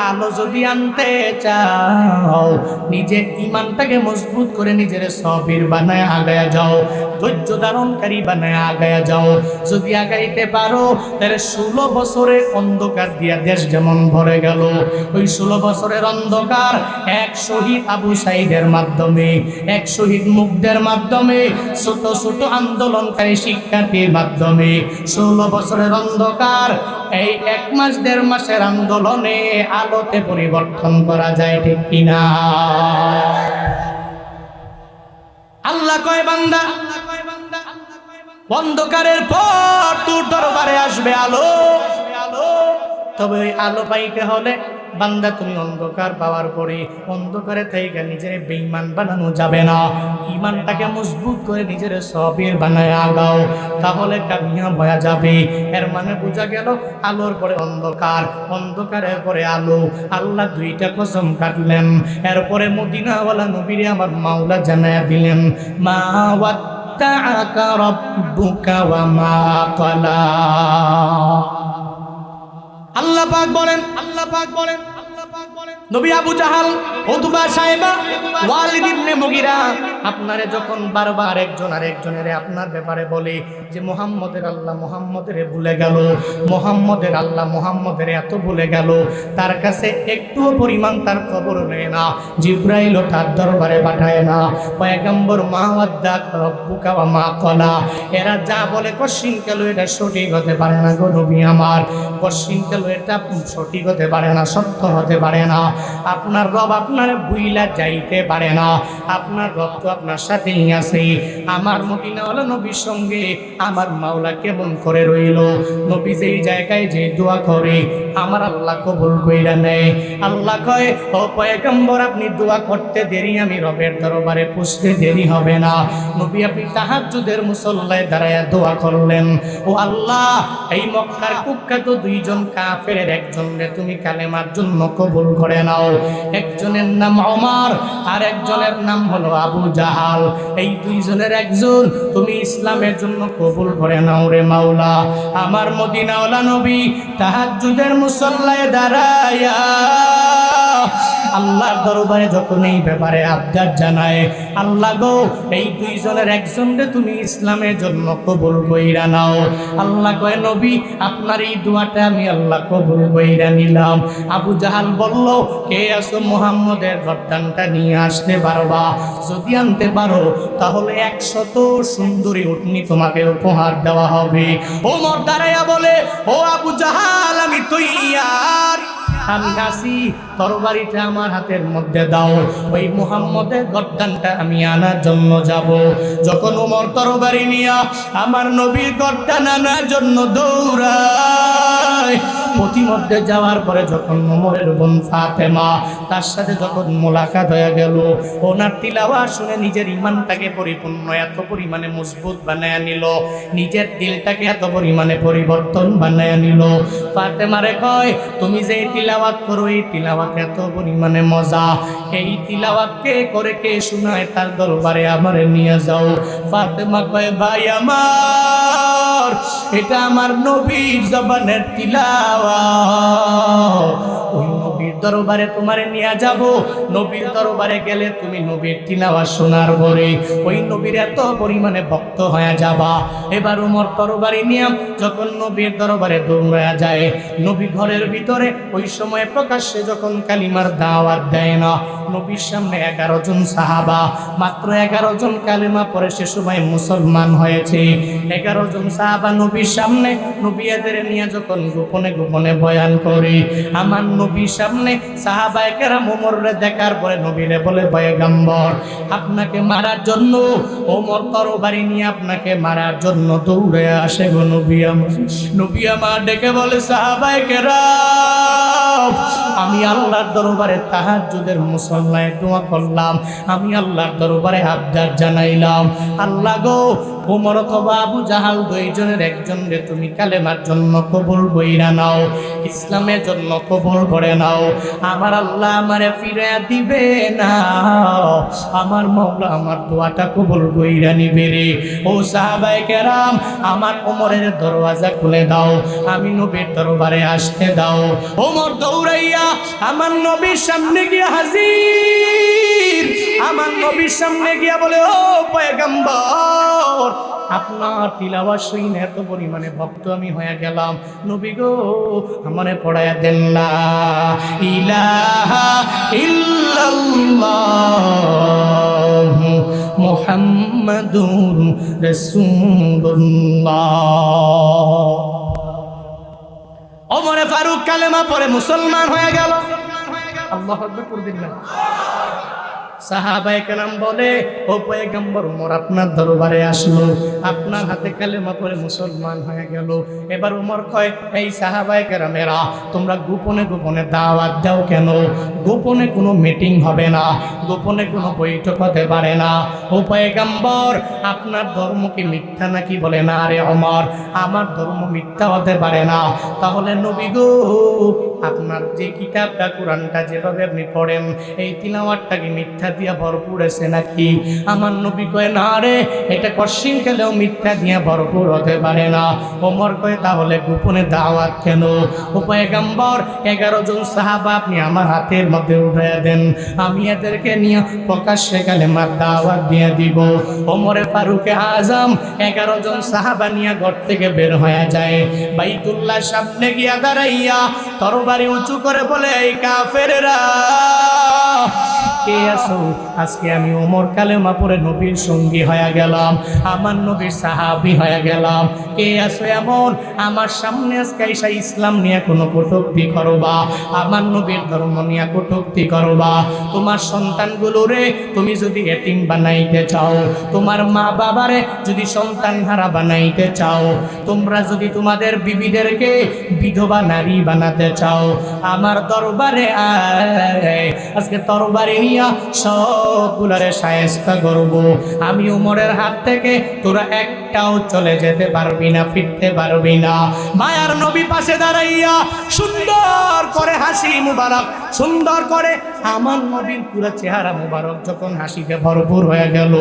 আলো যদি আনতে চাও, নিজের ঈমানটাকে মজবুত করে নিজের সবির বানায় আগায়া যাও, ধৈর্য ধারণকারী বানায় আগায়া যাও। যদি আগাইতে পারো তাহলে 16 বছরের অন্ধকার দিয়া দেশ যেমন ভরে গেল, ওই 16 বছরের অন্ধকার এক শহীদ আবু সাইদের মাধ্যমে, এক শহীদ মুগ্ধের মাধ্যমে, ছোট ছোট আন্দোলনকারী শিক্ষার্থীর মাধ্যমে 16 বছরের অন্ধকার এই 1 মাস 1.5 মাসের আন্দোলনে আলোতে পরিবর্তন করা যায়। ঠিক কিনা? আল্লাহ কয়, বান্দা অন্ধকারের পর তোর দরবারে আসবে আলো। তবে ওই আলো পাইতে হলে বান্দা তুমি অন্ধকার পাওয়ার পরে অন্ধকারে থেকে নিজের বেঈমান বানানো যাবে না, ঈমানটাকে মজবুত করে নিজের সবির বানায় আগাও, তাহলে কামিয়াব হয়ে যাবে। এর মানে বোঝা গেল আলোর পরে অন্ধকার, অন্ধকারের পরে আলো। আল্লাহ 2টা কসম কাটলেন। এরপরে মদিনাওয়ালা নবীরে আমার মাওলা জানায়া দিলেন, মা ওয়াত্তাআকা রাব্বুকা ওয়া মা ক্বালা। আল্লাহ পাক বলেন নবী আবু জাহাল, উতবা, সাইবা, ওয়ালিদ ইবনে মুগিরা আপনারে যখন বারবার একজন আরেকজনের আপনার ব্যাপারে বলে যে মুহাম্মদের আল্লাহ মুহাম্মদের ভুলে গেল, মুহাম্মদের আল্লাহ মুহাম্মদের এত ভুলে গেল, তার কাছে একটুও পরিমাণ তার খবর নেয় না, জিবরাইলও তার দরবারে পাঠায় না। পয়গম্বর মা ওয়াদ্দাক রব্বুকা ওয়া মা ক্বালা, এরা যা বলে কশিন কেন এটা সঠিক হতে পারে না গো নবী আমার, কশিন কেন এটা সঠিক হতে পারে না, সত্য হতে পারে না। আপনার রব আপনার ভুইলা যাইতে পারে না, আপনার রব তো আপনার সাথেই আছে। আমার মদিনাওয়ালা নবীর সঙ্গে আমার মাওলা কেমন করে রইল, নবী যেই জায়গায় যে দোয়া করে আমার আল্লাহ কবুল কইরা নেয়। আল্লাহ কয় ও পয়গম্বর আপনি দোয়া করতে দেরি, আমি রবের দরবারে পুষতে দেরি হবে না। নবী আপনি তাহাজ্জুদের মুসল্লায় দাঁড়ায়া দোয়া করলেন, ও আল্লাহ এই মক্কার কুখ্যাত দুইজন কাফেরের একজনকে তুমি কালেমার জন্য কবুল করে নাও। একজনের নাম ওমর আর একজনের নাম হলো আবু জাহাল, এই দুইজনের একজন তুমি ইসলামের জন্য কবুল করে নাও রে মাওলা। আমার মদিনাওয়ালা নবী তাহাজ্জুদের মুসল্লায় দাঁড়ায়া আল্লাহর দরবারে যখন এই ব্যাপারে আবদার জানায়, আল্লাহ গো এই দুইজনের একজনকে তুমি ইসলামের জন্য কবুল কইরা নাও। আল্লাহ কয় নবী আপনার এই দোয়াটা আমি আল্লাহ কবুল কইরা নিলাম। আবু জাহাল বলল কে আসো মুহাম্মদের গর্দানটা নিয়ে আসতে পারবা, যদি আনতে পারো তাহলে 100 সুন্দরী উটনি তোমাকে উপহার দেওয়া হবে। ওমর দাঁড়াইয়া বলে ও আবু জাহাল আমি তৈয়ার, আমি আসি, তরবারিটা আমার হাতের মধ্যে দাও, ওই মুহাম্মদের গর্দানটা আমি আনার জন্য যাব। যখন ওমর তরবারি নিয়া আমার নবীর গর্দান আনার জন্য দৌড়ায়, প্রতিমধ্যে যাওয়ার পরে যখন ওমরের বোন ফাতেমা তার সাথে যখন মোলাকাত হয়ে গেল, ওনার তিলাওয়াত শুনে নিজের ইমানটাকে পরিপূর্ণ এত পরিমাণে মজবুত বানায় নিল, নিজের দিলটাকে এত পরিমাণে পরিবর্তন বানায় নিল। ফাতেমারে কয় তুমি যে তিলাওয়াত করো এই তিলাওয়াত এত পরিমাণে মজা, এই তিলাওয়াত কে করে কে শোনায় তার দরবারে আমারে নিয়ে যাও। ফাতেমা কয় ভাই আমার এটা আমার নবীর জবানের তিলাওয়াত, ওই নবীর দরবারে তোমারে নিয়ে যাব। নবীর দরবারে গেলে তুমি নবীর তিলাওয়াত শোনার পরে ওই নবীর এত পরিমাণে ভক্ত হয়ে যাবা। এবার ওমর তরবারি নিয়ে যখন নবীর দরবারে দৌড়ায়া যায়, নবী ঘরের ভিতরে ওই সময় প্রকাশ্যে যখন কালিমার দাওয়াত দেয় না, নবীর সামনে 11 জন সাহাবা, মাত্র 11 জন কালিমা পড়ে সে সময় মুসলমান হয়েছে। 11 জন সাহাবা নবীর সামনে নবী এদের নিয়ে যখন গোপনে গোপনে বয়ান করে, আমার নবীর সামনে সাহাবায়ে কেরাম ওমররে দেখার পরে নবীরে বলে পয়গম্বর আপনাকে মারার জন্য ওমর তরবারি নিয়ে আপনাকে মারার জন্য দৌড়ে আসে গো নবী আমার। নবী আমার ডেকে বলে সাহাবায়ে কেরাম আমি আল্লাহর দরবারে তাহাজ্জুদের মুসল্লায় দোয়া করলাম, আমি আল্লাহর দরবারে আবদার জানাইলাম, আল্লাহ গো ওমর অথবা আবু জাহাল দুইজনের একজনকে তুমি কালেমার জন্য কবুল কইরা নাও, ইসলামের জন্য কবুল করে নাও। আমার আল্লাহ আমারে ফিরে দিবে না, আমার মাওলা আমার দোয়াটা কবুল কইরা নিবে রে। ও সাহাবায়ে কেরাম আমার ওমরের দরওয়াজা খুলে দাও, আমি নবীর দরবারে আসতে দাও। ওমর দৌড়াইয়া আমার নবীর সামনে গিয়ে হাজির, আমার নবীর সামনে গিয়া বলে ও পয়গম্বর আপনার তিলাওয়াত শুনে এত পরিমাণে ভক্ত আমি হয়ে গেলাম, নবী গো আমারে পড়ায়া দেন লা ইলাহা ইল্লাল্লাহ মুহাম্মাদুর রাসূলুল্লাহ। ওমরে ফারুক কালেমা পড়ে মুসলমান হয়ে গেল। আল্লাহু আকবার পড়বেন না। সাহাবায়ে কেরাম বলে ও পয়গম্বর ওমর আপনার দরবারে আসলো, আপনার হাতে কালেমা পড়ে মুসলমান হয়ে গেল। এবার ওমর কয় এই সাহাবায়ে কেরামেরা তোমরা গোপনে গোপনে দাওয়াত দাও কেন? গোপনে কোনো মিটিং হবে না, গোপনে কোনো বৈঠক হতে পারে না। ও পয়গম্বর আপনার ধর্ম কি মিথ্যা নাকি? বলে না রে ওমর আমার ধর্ম মিথ্যা হতে পারে না। তাহলে নবী গো আপনার যে কিতাবটা কোরআনটা যেভাবে আপনি পড়েন এই তিলাওয়াতটা কি মিথ্যা দিয়া ভরপুর আছে নাকি? আমার নবী কয় না রে, এটা কশিন খেলেও মিথ্যা দিয়া ভরপুর হতে পারে না। ওমর কয় তাহলে গোপনে দাওয়াত কেন? ও পয়গম্বর 11 জন সাহাবা আপনি আমার হাতের মধ্যে উঠাইয়া দেন, আমি এদেরকে নিয়ে প্রকাশ্যে কালেমার দাওয়াত দিয়ে দিব। ওমরে ফারুকে আজম 11 জন সাহাবা নিয়ে ঘর থেকে বের হয়ে যায়। বাইতুল্লাহ সামনে গিয়া দাঁড়াইয়া তরবারি উঁচু করে বলে, এই কাফেররা কে আছো? আজকে আমি ওমর কালেমা পড়ে নবীর সঙ্গী হয়ে গেলাম, আমার নবীর সাহাবী হয়ে গেলাম। কে আছো এমন আমার সামনে আজকে এসে ইসলাম নিয়ে কোনো কটূক্তি করবা, আমার নবীর ধর্ম নিয়ে কটূক্তি করবা? তোমার সন্তানগুলোরে তুমি যদি এতিম বানাইতে চাও, তোমার মা বাবারে যদি সন্তান হারা বানাইতে চাও, তোমরা যদি তোমাদের বিবিদেরকে বিধবা নারী বানাতে চাও, আমার দরবারে আয়। আজকে তরবারি নিয়ে সবগুলারে শায়েস্তা করব। আমি উমরের হাত থেকে তোরা একটাও চলে যেতে পারবি না, ফিরতে পারবি না। মায়ার নবী পাশে দাঁড়াইয়া সুন্দর করে হাসি মুবারক, সুন্দর করে আমার নবীর পুরো চেহারা মুবারক যখন হাসিতে ভরপুর হয়ে গেল,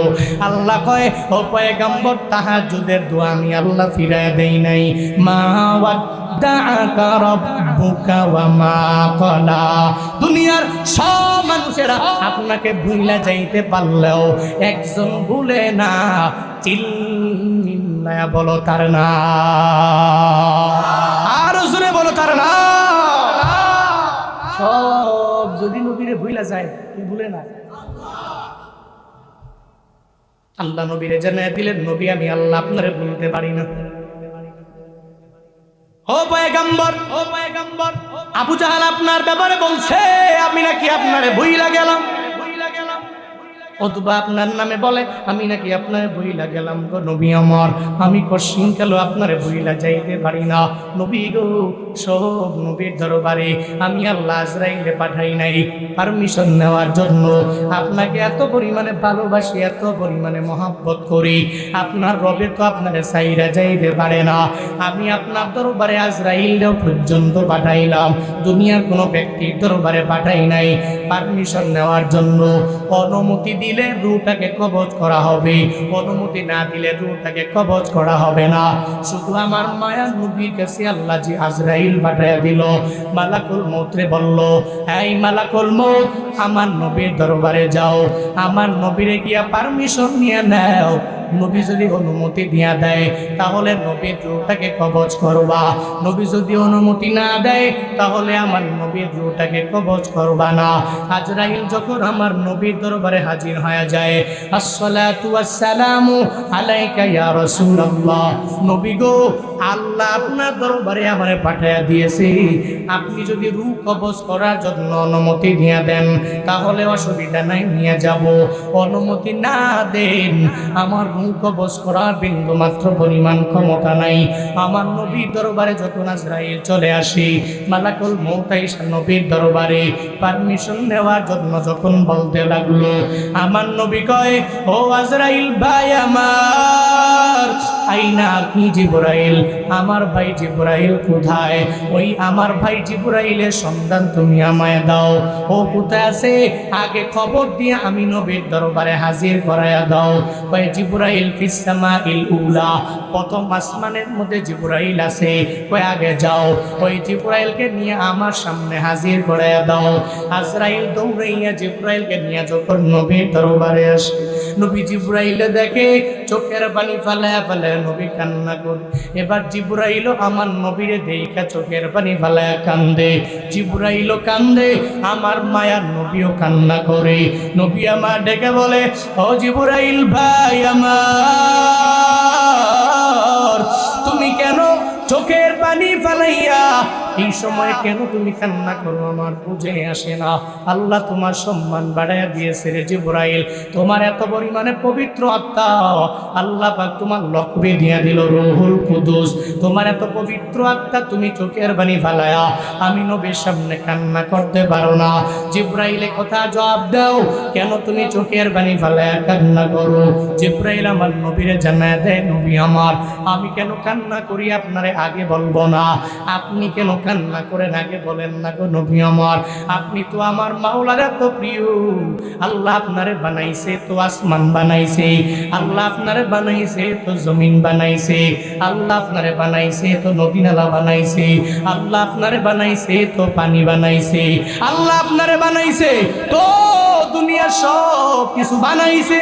আল্লাহ কয় ও পয়গম্বর তাহাজ্জুদের দোয়া আমি আল্লাহ ফিরায় দেই নাই। মা ওয়াদ্দাআকা রাব্বুকা ওয়া মা ক্বালা। দুনিয়ার সব মানুষেরা আপনাকে ভুইলা যাইতে পারলেও একজন ভুলে না, চিল্লায়া বলো তার না, আর জোরে বলো তার না। সব যদি নবীরে ভুইলা যায়, কি ভুলে না? আল্লাহ নবীরে জানায় দিলেন, নবী আমি আল্লাহ আপনারে ভুলতে পারি না। ও পয়গম্বর, ও পয়গম্বর, আবু জাহাল আপনার ব্যাপারে বলছে আমি নাকি আপনারে ভুইলা গেলাম, অথবা আপনার নামে বলে আমি নাকি আপনার ভুইলা গেলাম। গো নবী আমার, আমি কশিন কালো আপনারে ভুইলা যাইতে পারি না। নবী গো, সব নবীর দরবারে আমি আল্লাহ আজরাইলে পাঠাই নাই পারমিশন নেওয়ার জন্য। আপনাকে এত পরিমাণে ভালোবাসি, এত পরিমাণে মহাব্বত করি, আপনার রবে তো আপনারে সাইরা যাইতে পারে না। আমি আপনার দরবারে আজরাইলও পর্যন্ত পাঠাইলাম, দুনিয়ার কোনো ব্যক্তির দরবারে পাঠাই নাই পারমিশন নেওয়ার জন্য। অনুমতি দিলে রূহটাকে কবজ করা হবে, অনুমতি না দিলে রূহটাকে কবজ করা হবে না। শুধু আমার মায়ার নবীর কাছে আল্লাহ জি আজরাইল পাঠিয়ে দিল। মালাকুল মউতরে বলল, এই মালাকুল মউত আমার নবীর দরবারে যাও, আমার নবীরে গিয়া পারমিশন নিয়ে নাও। নবী যদি অনুমতি দিয়া দেয় তাহলে নবীর রূহটাকে কবজ করবা, নবী যদি অনুমতি না দেয় তাহলে আমার নবীর রূহটাকে কবজ করবা না। আজরাইল যখন আমার নবীর দরবারে হাজির হয়ে যায়, আসসালাতু ওয়াসসালামু আলাইকা ইয়া রাসূলুল্লাহ, নবী গো আল্লাহ আপনার দরবারে আমারে পাঠিয়ে দিয়েছে, আপনি যদি রূহ কবজ করার জন্য অনুমতি দিয়ে দেন তাহলে অসুবিধা নাই, নিয়ে যাব। অনুমতি না দেন আমার রূহ কবজ করার বিন্দু মাত্র পরিমাণ ক্ষমতা নাই। আমার নবীর দরবারে যখন আজরাইল চলে আসি, মালাকুল মউত আইসা নবীর দরবারে পারমিশন নেওয়ার জন্য যখন বলতে লাগলো, আমার নবী কয়, ও আজরাইল ভাই আমার, আইনা কি জিবরাইল, আমার ভাই জিবরাইল কোথায়? ওই আমার ভাই জিবরাইলের সন্ধান তুমি আমায় দাও, ও কোথায় আছে আগে খবর দিয়ে আমি নবীর দরবারে হাজির করায়া দাও। ওই জিবরাইল ফিস সামাইল উলা, প্রথম আসমানের মধ্যে জিবরাইল আছে, ওই আগে যাও, ওই জিবরাইলকে নিয়ে আমার সামনে হাজির করায়া দাও। আজরাইল দৌড়াইয়া জিবরাইলকে নিয়ে যখন নবীর দরবারে আসে, নবী জিবরাইলে দেখে চোখের পানি ফালায়া ফালায়া নবী কান্না করে। এবার জিবরাইল আমার নবীরে দেখা চোখের পানি ফালায়া কান্দে, জিবরাইল কান্দে, আমার মায়ার নবীও কান্না করে। নবী আমার ডেকে বলে, ও জিবরাইল ভাই আমার, তুমি কেন চোখের পানি ফালাইয়া এই সময় কেন তুমি কান্না করো? আমার বুঝে আসে না। আল্লাহ তোমার সম্মান বাড়াইয়া দিয়েছে রে জিবরাইল, তোমার এত পরিমাণে পবিত্র আত্মা আল্লাহ পাক তোমার লকবে দিয়া দিল রূহুল কুদুস। তোমার এত পবিত্র আত্মা তুমি চোখের পানি ফালায়া আমি নবীর সামনে কান্না করতে পারো না। জিবরাইল কথা জবাব দাও, কেন তুমি চোখের পানি ফালায়া কান্না করো? জিবরাইল আমার নবীরে জানায় দেয়, নবী আমার, আমি কেন কান্না করি আপনারে আগে বলবো না। আপনি কেন কান্না করেন আগে বলেন না গো নবী আমার। আপনি তো আমার মাওলার এত প্রিয়। আল্লাহ আপনারে বানাইছে তো আসমান বানাইছে, আল্লাহ আপনারে বানাইছে তো জমিন বানাইছে, আল্লাহ আপনারে বানাইছে তো নদী নালা বানাইছে, আল্লাহ আপনারে বানাইছে তো পানি বানাইছে, আল্লাহ আপনারে বানাইছে তো দুনিয়ার সব কিছু বানাইছে।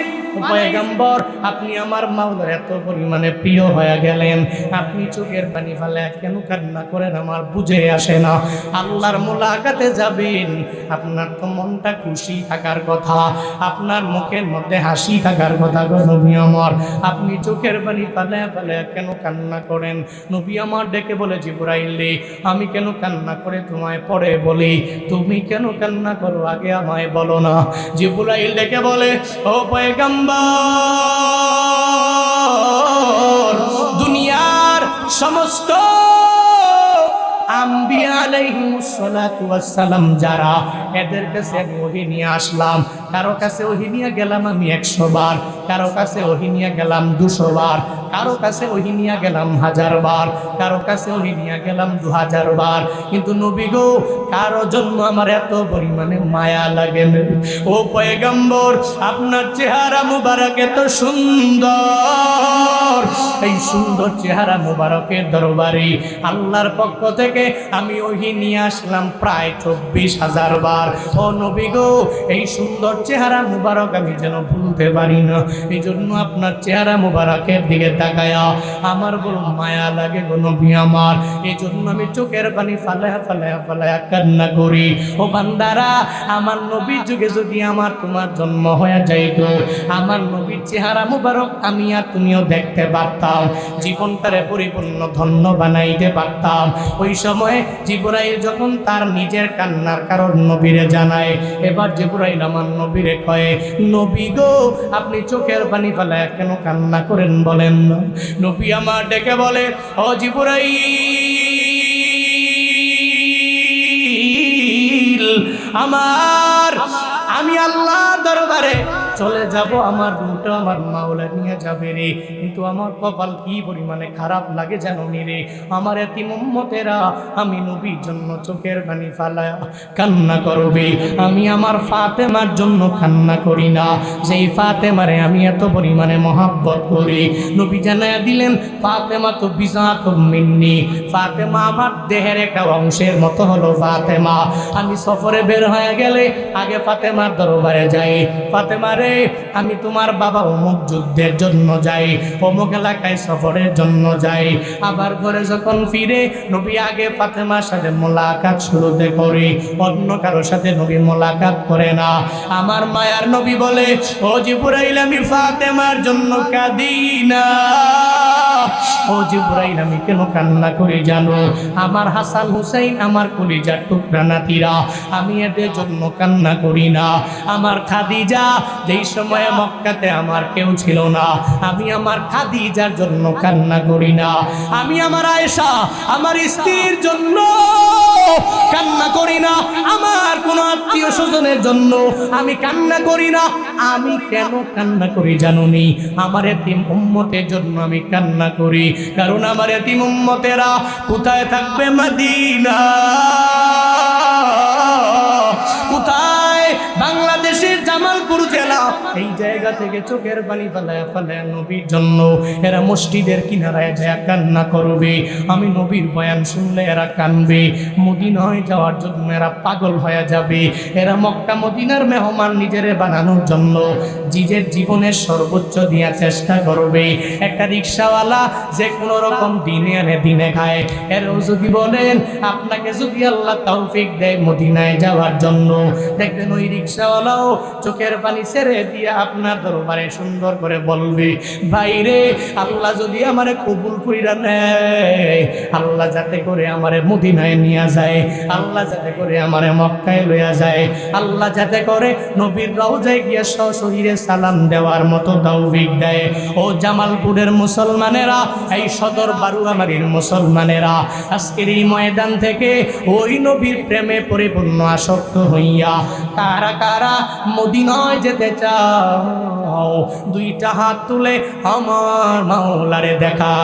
পয়গম্বর আপনি আমার মাওলার এত পরিমাণে প্রিয় হয়ে গেলেন, আপনি চোখের পানি ফেলে কেন কান্না করেন আমার বুঝে আসে না। আল্লাহর মোলাকাতে যাবেন, আপনার তো মনটা খুশি থাকার কথা, আপনার মুখের মধ্যে হাসি থাকার কথা গো নবী আমার। আপনি চোখের পানি ফেলে ফেলে কেন কান্না করেন? নবী আমার ডেকে বলে জিবরাইল রে, আমি কেন কান্না করে তোমায় পরে বলি, তুমি কেন কান্না করো আগে আমায় বলো না। জিবরাইল ডেকে বলে, ও পয়গম্বর, দুনিয়ার সমস্ত আম্বিয়া আলাইহিমুস সালাতু ওয়াস সালাম যারা, এদের কাছে আমি ওহী নিয়ে আসলাম। কারো কাছে ওহী নিয়ে গেলাম আমি 100 বার, কারো কাছে ওহী নিয়ে গেলাম 200 বার, কারো কাছে ওহী নিয়ে গেলাম 1000 বার, কারো কাছে ওহী নিয়ে গেলাম 2000 বার। কিন্তু নবী গো, কারো জন্য আমার এত পরিমাণে মায়া লাগে না। ও পয়গম্বর, আপনার চেহারা মুবারক এত সুন্দর, এই সুন্দর চেহারা মুবারকের দরবারে আল্লাহর পক্ষ থেকে আমি ওহী নিয়ে আসলাম প্রায় 24,000 বার। ও নবী গো, এই সুন্দর চেহারা মুবারক আমি যেন ভুলতে পারি না। এই জন্য আপনার চেহারা মুবারকের দিকে তাকায়া আমার বড় মায়া লাগে গো নবী আমার। এই জন্য আমি চোখের পানি ফালায়া ফালায়া ফালায়া কান্না করি। ও বান্দারা, আমার নবীর যুগে যদি আমার তোমার জন্ম হয়ে যাইতো, আমার নবীর চেহারা মুবারক আমি আর তুমিও দেখতে পারতাম, জীবনটারে পরিপূর্ণ ধন্য বানাইতে পারতাম। ওই সময় জিবরাইল যখন তার নিজের কান্নার কারণ নবীরে জানায়, এবার জিবরাইল আমার নবীরে কয়ে, নবী গো, আপনি চোখের পানি ফেলায় কেন কান্না করেন বলেন না। নবী আমার ডেকে বলে, ও জিবরাইল, আমি আল্লাহ দরবারে চলে যাব, আমার রুটা আমার মাওলা নিয়ে যাবে রে, কিন্তু আমার কপাল কি পরিমাণে খারাপ লাগে জানো নি রে। আমার এতিম উম্মতেরা আমি নবীর জন্য চোখের পানি ফালায়া কান্না করবে, আমি আমার ফাতেমার জন্য কান্না করি না, যেই ফাতেমারে আমি এত পরিমাণে মহাব্বত করি। নবী জানায়া দিলেন, ফাতেমা তো বিজাতুম মিন্নি, ফাতেমা আমার দেহের একটা অংশের মতো হলো ফাতেমা। আমি সফরে বের হয়ে গেলে আগে ফাতেমার দরবারে যাই, ফাতেমা রে, আমি তোমার বাবা অমুক যুদ্ধের জন্য যাই, অমুক এলাকায় সফরের জন্য যাই। আবার ঘরে যখন ফিরে নবী আগে ফাতেমার সাথে মোলাকাত শুরুতে করে, অন্য কারোর সাথে নবী মোলাকাত করে না। আমার মায়ার নবী বলে, ও জিবরাইল, আমি ফাতেমার জন্য কাঁদি না। ও জিবরাইল, আমি কেন কান্না করি জানো? আমার হাসান হুসাইন আমার কলিজার টুকরা নাতিরা, আমি এদের জন্য কান্না করি না। আমার খাদিজা, যেই সময়ে মক্কাতে আমার কেউ ছিল না, আমি আমার খাদিজার জন্য কান্না করি না। আমি আমার আয়েশা, আমার স্ত্রীর জন্য কান্না করি না। আমার কোনো আত্মীয় স্বজনের জন্য আমি কান্না করি না। আমি কেন কান্না করি জানুনি? আমার এতিম উম্মতের জন্য আমি কান্না করি, কারণ আমার এতিম উম্মতেরা কোথায় থাকবে? মদিনা। কোথায়? বাংলাদেশের জামালপুর জেলা। এই জায়গা থেকে চোখের পানি ফেলায় ফেলায় নবীর জন্য এরা মসজিদের কিনারায় যায় কান্না করবে। আমি নবীর বয়ান শুনলে এরা কানবে। মদিনায় যাওয়ার জন্য এরা পাগল হয়ে যাবে। এরা মক্কা মদিনার মেহমান নিজেরে বানানোর জন্য নিজের জীবনের সর্বোচ্চ দেওয়ার চেষ্টা করবে। একটা রিক্সাওয়ালা যে কোনো রকম দিনে আনে দিনে খায়, এরাও যদি বলেন আপনাকে যদি আল্লাহ তৌফিক দেয় মদিনায় যাওয়ার জন্য, দেখবেন ওই রিক্সাওয়ালাও চোখের পানি ছেড়ে দিয়ে আপনার দরবারে সুন্দর করে বলবে, ভাইরে, আল্লাহ যদি আমারে কবুল কইরা নেয়, আল্লাহ যাতে করে আমারে মদিনায় নিয়ে যায়, আল্লাহ যাতে করে আমারে মক্কায় লইয়া যায়, আল্লাহ যাতে করে নবীর রওজায় গিয়া সশরীরে সালাম দেওয়ার মতো তৌফিক দেয়। ও জামালপুরের মুসলমানেরা, এই সদর বারুয়ামারীর মুসলমানেরা, আজকের এই ময়দান থেকে ওই নবীর প্রেমে পরিপূর্ণ আসক্ত হইয়া কারা কারা মদিনায় যেতে চাও? দুইটা হাত তুলে আমার মাওলারে দেখা।